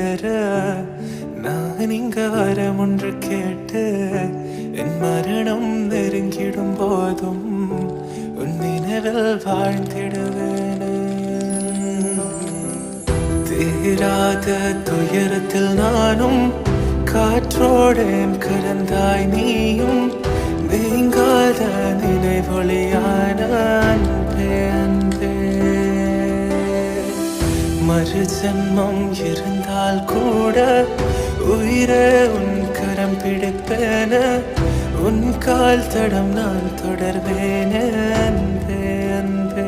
சேர நான் இங்க வரம் ஒன்று கேட்டு என் மரணம் நெருங்கிடும் போதும் உன் நினைவில் வாழ்ந்திடுவேன். தீராத துயரத்தில் நானும் காற்றோடேன் கலந்தாய் நீயும் நீங்காத நினைவொளியான அன்பே அன்பே. மறு ஜென்மம் இருந்தால் கூட உயிரே உன் கரம் பிடிப்பேன உன் கால் தடம் நான் தொடர்வேன் அன்பே அன்பே.